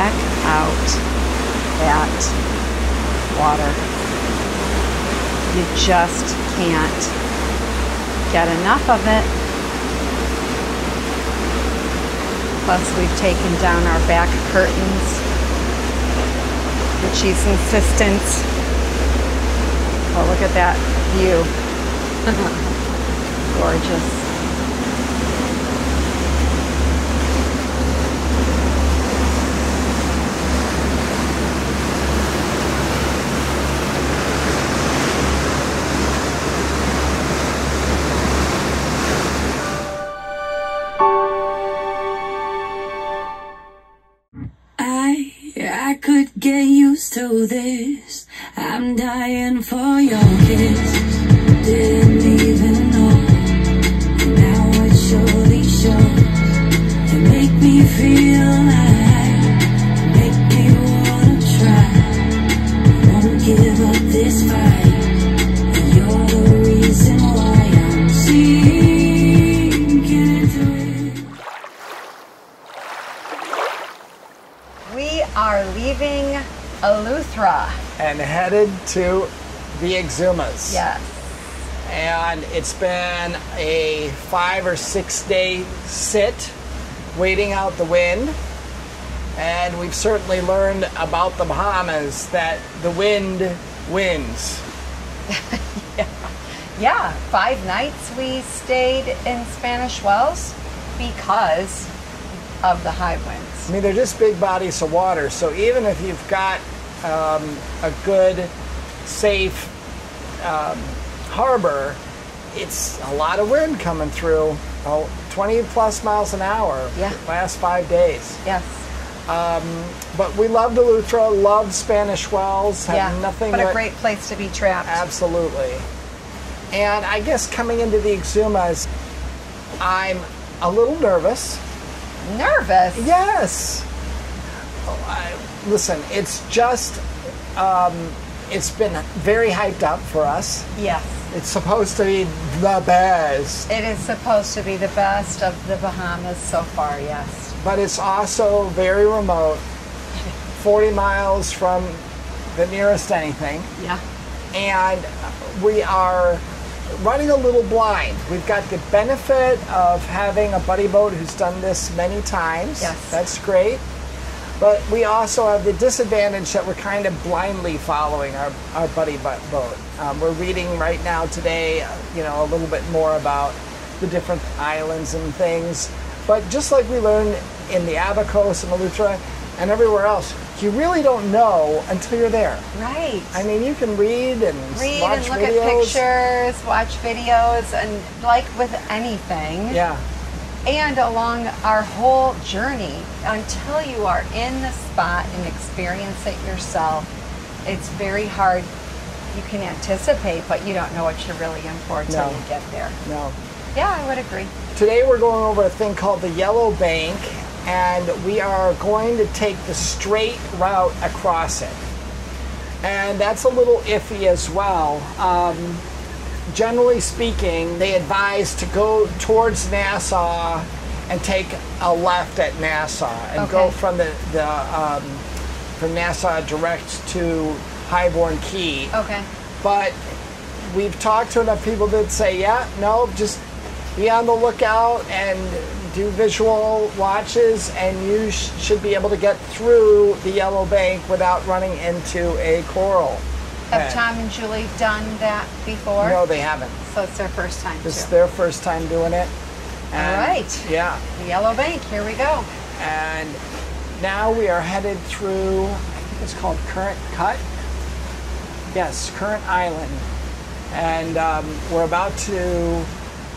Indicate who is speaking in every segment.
Speaker 1: check out that water. You just can't get enough of it. Plus we've taken down our back curtains. Richie's insistent. Oh, look at that view. Gorgeous.
Speaker 2: I could get used to this. I'm dying for your kiss. Didn't even know. Now it surely shows. You make me feel like, make me wanna try. Won't give up this fight. You're the reason why I'm sinking into it.
Speaker 1: We are leaving Eleuthera.
Speaker 3: And headed to the Exumas.
Speaker 1: Yes.
Speaker 3: And it's been a 5 or 6 day sit, waiting out the wind. And we've certainly learned about the Bahamas that the wind wins.
Speaker 1: Yeah, 5 nights we stayed in Spanish Wells because of the high winds.
Speaker 3: I mean, they're just big bodies of water, so even if you've got a good, safe harbor, it's a lot of wind coming through. 20 plus miles an hour.
Speaker 1: Yeah.
Speaker 3: The last 5 days.
Speaker 1: Yes.
Speaker 3: But we loved Eleuthera, loved Spanish Wells. Had nothing
Speaker 1: but a great place to be trapped.
Speaker 3: Absolutely. And I guess coming into the Exumas, I'm a little nervous.
Speaker 1: Nervous?
Speaker 3: Yes. Listen, it's just, it's been very hyped up for us.
Speaker 1: Yes.
Speaker 3: It's supposed to be the best.
Speaker 1: It is supposed to be the best of the Bahamas so far, yes.
Speaker 3: But it's also very remote, 40 miles from the nearest anything.
Speaker 1: Yeah.
Speaker 3: And we are running a little blind. We've got the benefit of having a buddy boat who's done this many times.
Speaker 1: Yes.
Speaker 3: That's great. But we also have the disadvantage that we're kind of blindly following our buddy boat. We're reading right now today, a little bit more about the different islands and things. But just like we learned in the Abacos and Eleuthera and everywhere else, you really don't know until you're there.
Speaker 1: Right.
Speaker 3: I mean, you can read and watch
Speaker 1: look
Speaker 3: videos.
Speaker 1: at pictures, watch videos, and like with anything.
Speaker 3: Yeah.
Speaker 1: And along our whole journey, until you are in the spot and experience it yourself, it's very hard. You can anticipate, but you don't know what you're really in for until you get there.
Speaker 3: No.
Speaker 1: Yeah, I would agree.
Speaker 3: Today we're going over a thing called the Yellow Bank, and we are going to take the straight route across it. And that's a little iffy as well. Generally speaking, they advise to go towards Nassau and take a left at Nassau and go from from Nassau direct to Highborn Key.
Speaker 1: Okay.
Speaker 3: But we've talked to enough people that say, no, just be on the lookout and do visual watches, and you should be able to get through the Yellow Bank without running into a coral.
Speaker 1: Have Tom and Julie done that before?
Speaker 3: No, they haven't.
Speaker 1: So it's their first time
Speaker 3: This is
Speaker 1: too.
Speaker 3: their first time doing it. And,
Speaker 1: all right.
Speaker 3: Yeah.
Speaker 1: The Yellow Bank, here we go.
Speaker 3: And now we are headed through, I think it's called Current Cut. Yes, Current Island. And we're about to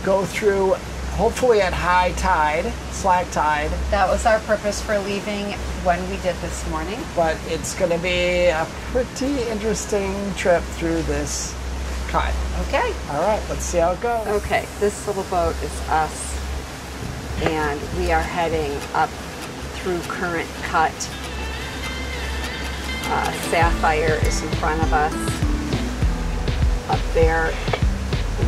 Speaker 3: go through, hopefully at high tide, slack tide.
Speaker 1: That was our purpose for leaving when we did this morning.
Speaker 3: But it's going to be a pretty interesting trip through this cut.
Speaker 1: Okay.
Speaker 3: All right, let's see how it goes.
Speaker 1: Okay, this little boat is us, and we are heading up through Current Cut. Sapphire is in front of us, up there,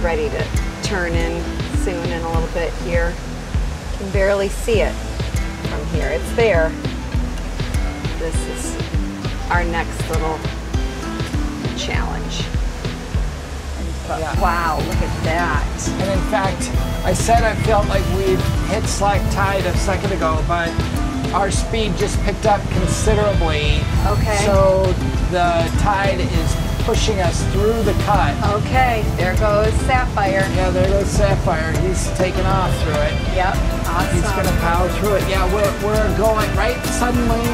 Speaker 1: ready to turn in soon in a little bit here. You can barely see it from here. It's there. this is our next little challenge. But
Speaker 3: Yeah.
Speaker 1: wow, look at that.
Speaker 3: And in fact, I said I felt like we'd hit slack tide a second ago, but our speed just picked up considerably.
Speaker 1: Okay.
Speaker 3: So the tide is pushing us through the cut.
Speaker 1: Okay, there goes Sapphire.
Speaker 3: Yeah, there goes Sapphire. He's taking off through it.
Speaker 1: Yep, awesome.
Speaker 3: He's gonna power through it. Yeah, we're going right suddenly.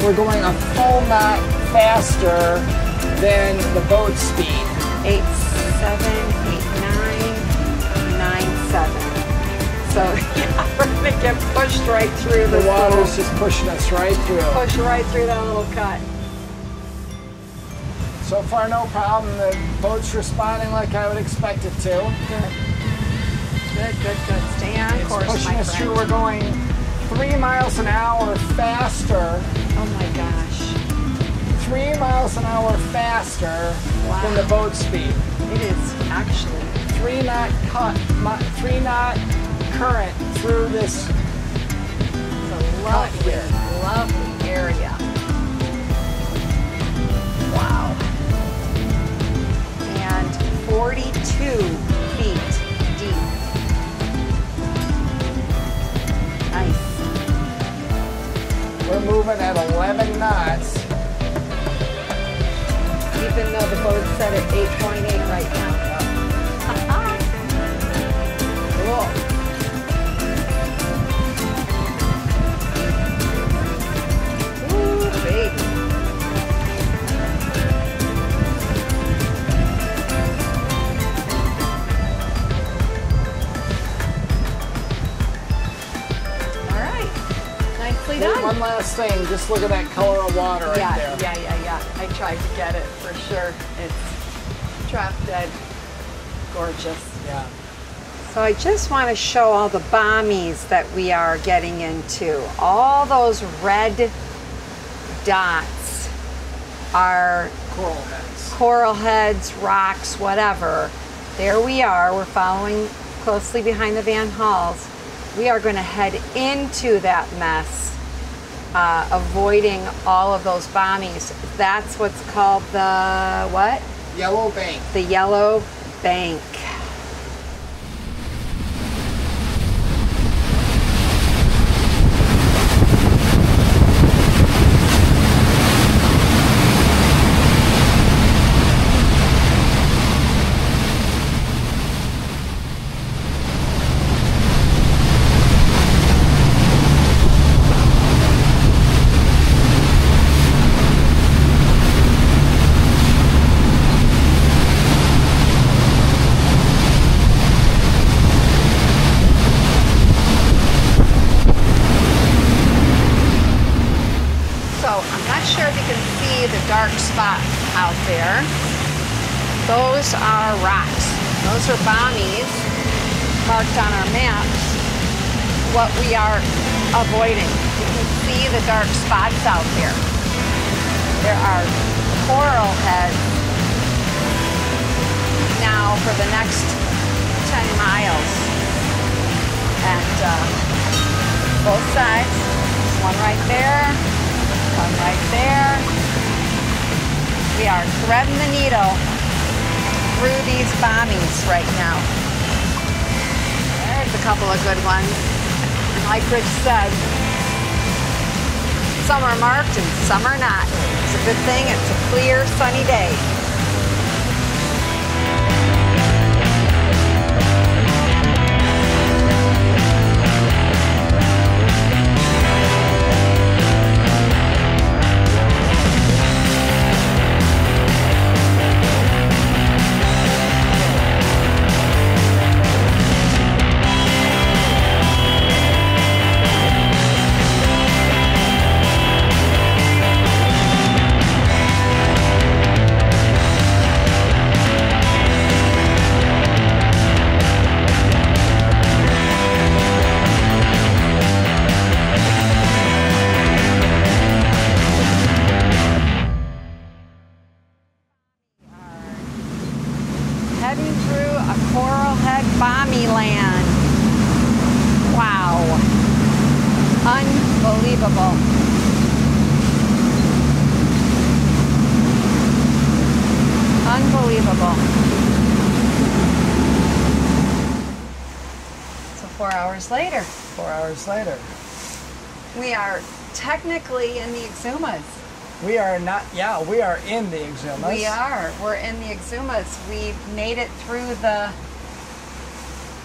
Speaker 3: We're going a full knot faster than the boat speed.
Speaker 1: 8, 7, 8, 9, 9, 7. So yeah, we're gonna get pushed right through
Speaker 3: The
Speaker 1: this
Speaker 3: water's
Speaker 1: little,
Speaker 3: just pushing us right through.
Speaker 1: push right through that little cut.
Speaker 3: So far, no problem. The boat's responding like I would expect it to.
Speaker 1: Good. Good, good, good. Stay on
Speaker 3: It's
Speaker 1: course,
Speaker 3: pushing
Speaker 1: my
Speaker 3: us through.
Speaker 1: friend.
Speaker 3: We're going 3 miles an hour faster.
Speaker 1: Oh my gosh.
Speaker 3: 3 miles an hour faster
Speaker 1: Wow.
Speaker 3: than the boat speed.
Speaker 1: It is actually.
Speaker 3: 3 knot current through this.
Speaker 1: It's a lovely,
Speaker 3: here.
Speaker 1: lovely area. Wow. And 42 feet deep. Nice.
Speaker 3: We're moving at 11 knots.
Speaker 1: Even though the boat's set at 8.8 right now. Cool. Ooh, baby. All right. Nicely done.
Speaker 3: One last thing. Just look at that color of water right
Speaker 1: Yeah,
Speaker 3: there.
Speaker 1: yeah. I tried to get it for sure. It's drop dead gorgeous.
Speaker 3: Yeah.
Speaker 1: So I just want to show all the bommies that we are getting into. All those red dots are
Speaker 3: Coral heads.
Speaker 1: coral heads, rocks, whatever. There we are. We're following closely behind the Van Halls. We are going to head into that mess, avoiding all of those bommies. That's what's called the what?
Speaker 3: Yellow bank.
Speaker 1: The Yellow Bank. Dark spot out there. Those are rocks. Those are bommies marked on our maps. What we are avoiding. You can see the dark spots out there. There are coral heads now for the next 10 miles. And both sides. One right there. One right there. We are threading the needle through these bommies right now. There's a couple of good ones. And like Rich said, some are marked and some are not. It's a good thing it's a clear, sunny day. beautiful. So 4 hours later.
Speaker 3: 4 hours later.
Speaker 1: We are technically in the Exumas.
Speaker 3: We are not, yeah, we are in the Exumas.
Speaker 1: We are. We're in the Exumas. We made it through the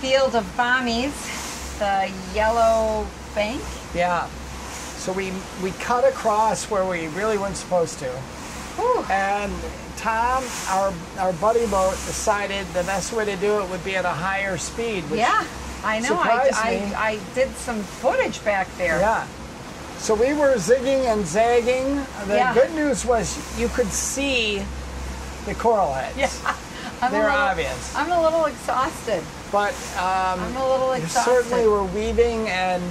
Speaker 1: field of Bahamas, the yellow bank.
Speaker 3: Yeah. So we cut across where we really weren't supposed to.
Speaker 1: Whew.
Speaker 3: And Tom, our buddy boat, decided the best way to do it would be at a higher speed. Which
Speaker 1: Yeah, I know.
Speaker 3: surprised me.
Speaker 1: I did some footage back there.
Speaker 3: Yeah. So we were zigging and zagging. The
Speaker 1: Yeah.
Speaker 3: good news was you could see the coral heads.
Speaker 1: Yeah.
Speaker 3: They're obvious.
Speaker 1: I'm a little exhausted.
Speaker 3: But
Speaker 1: I'm a little
Speaker 3: you
Speaker 1: exhausted.
Speaker 3: certainly were weaving and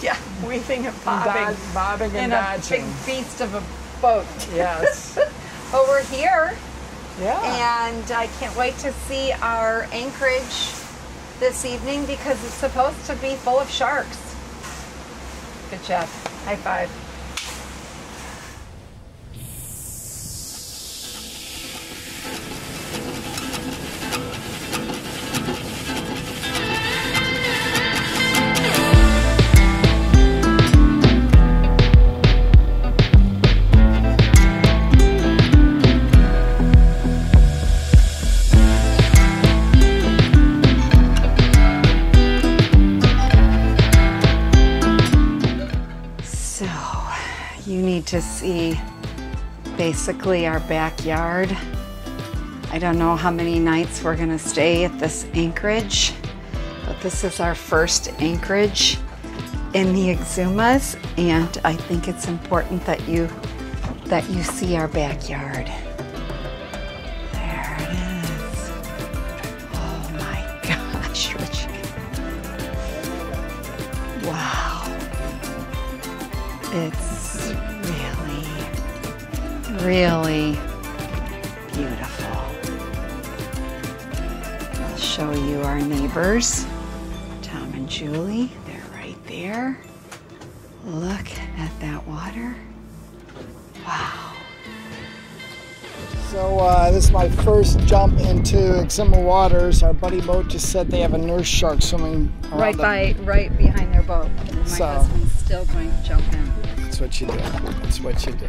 Speaker 1: Yeah, weaving and bobbing.
Speaker 3: bobbing and
Speaker 1: in
Speaker 3: dodging.
Speaker 1: a big beast of a boat.
Speaker 3: Yes.
Speaker 1: But we're here,
Speaker 3: Yeah.
Speaker 1: and I can't wait to see our anchorage this evening because it's supposed to be full of sharks. Good job. High five. You need to see basically our backyard. I don't know how many nights we're gonna stay at this anchorage, but this is our first anchorage in the Exumas, and I think it's important that you see our backyard. There it is. Oh my gosh, Richie. Wow. It's really beautiful. I'll show you our neighbors, Tom and Julie. They're right there. Look at that water. Wow.
Speaker 3: So this is my first jump into Exuma waters. Our buddy boat just said they have a nurse shark swimming around
Speaker 1: right behind their boat. And my
Speaker 3: So-
Speaker 1: husband's still going to jump in.
Speaker 3: That's what you do. That's what you do.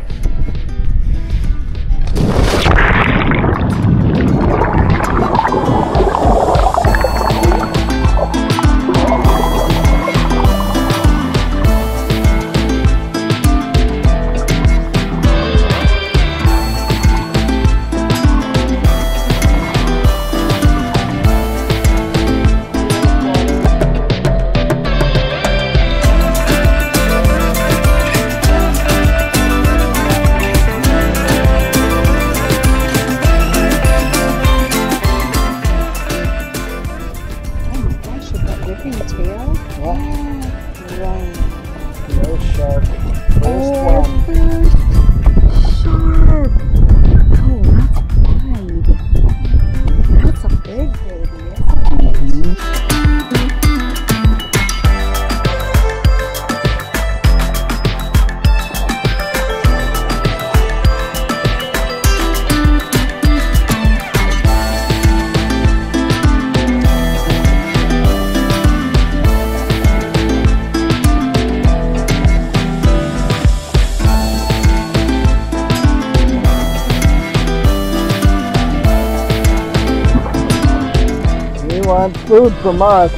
Speaker 3: Want food from us.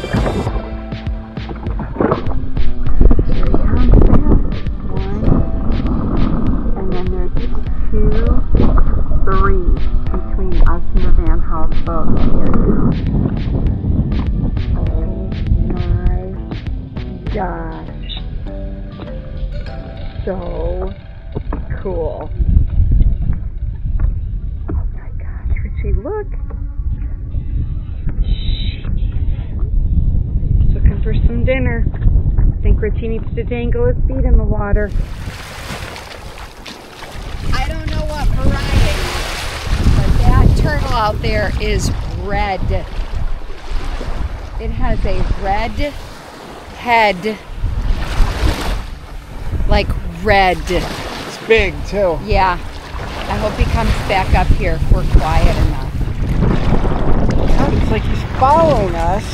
Speaker 1: And then there's 2, 3 between us and the Van House boat here now. Oh my gosh. So cool. Oh my gosh, Richie, look. For some dinner. I think Richie needs to dangle his feet in the water. I don't know what variety, but that turtle out there is red. It has a red head. Like red.
Speaker 3: It's big too.
Speaker 1: Yeah. I hope he comes back up here if we're quiet enough.
Speaker 3: It's like he's following us.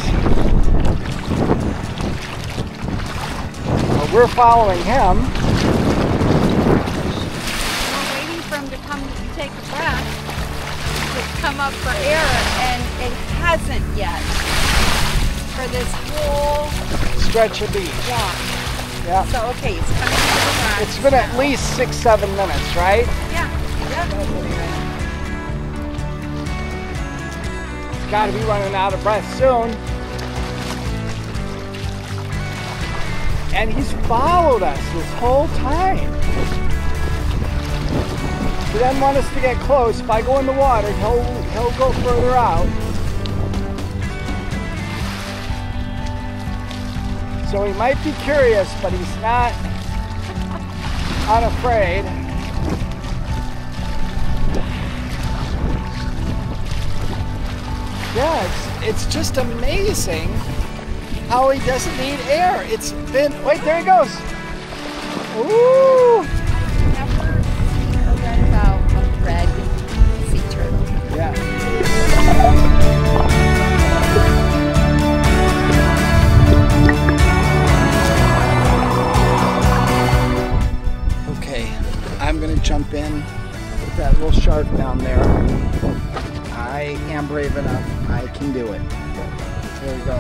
Speaker 3: Well, we're following him.
Speaker 1: We're waiting for him to come to take a breath, to come up for air, and it hasn't yet for this whole
Speaker 3: Stretch of beach.
Speaker 1: walk.
Speaker 3: Yeah.
Speaker 1: So, okay, he's coming to the rocks.
Speaker 3: It's been at least 6-7 minutes, right?
Speaker 1: Yeah, yeah.
Speaker 3: He's got to be running out of breath soon. And he's followed us this whole time. He doesn't want us to get close. If I go in the water, he'll go further out. So he might be curious, but he's not unafraid. Yeah, it's just amazing how he doesn't need air. It's been, wait, there he goes. Ooh!
Speaker 1: Never seen or read about a red sea turtle.
Speaker 3: Yeah. Okay, I'm gonna jump in with that little shark down there. I am brave enough. I can do it. There we go.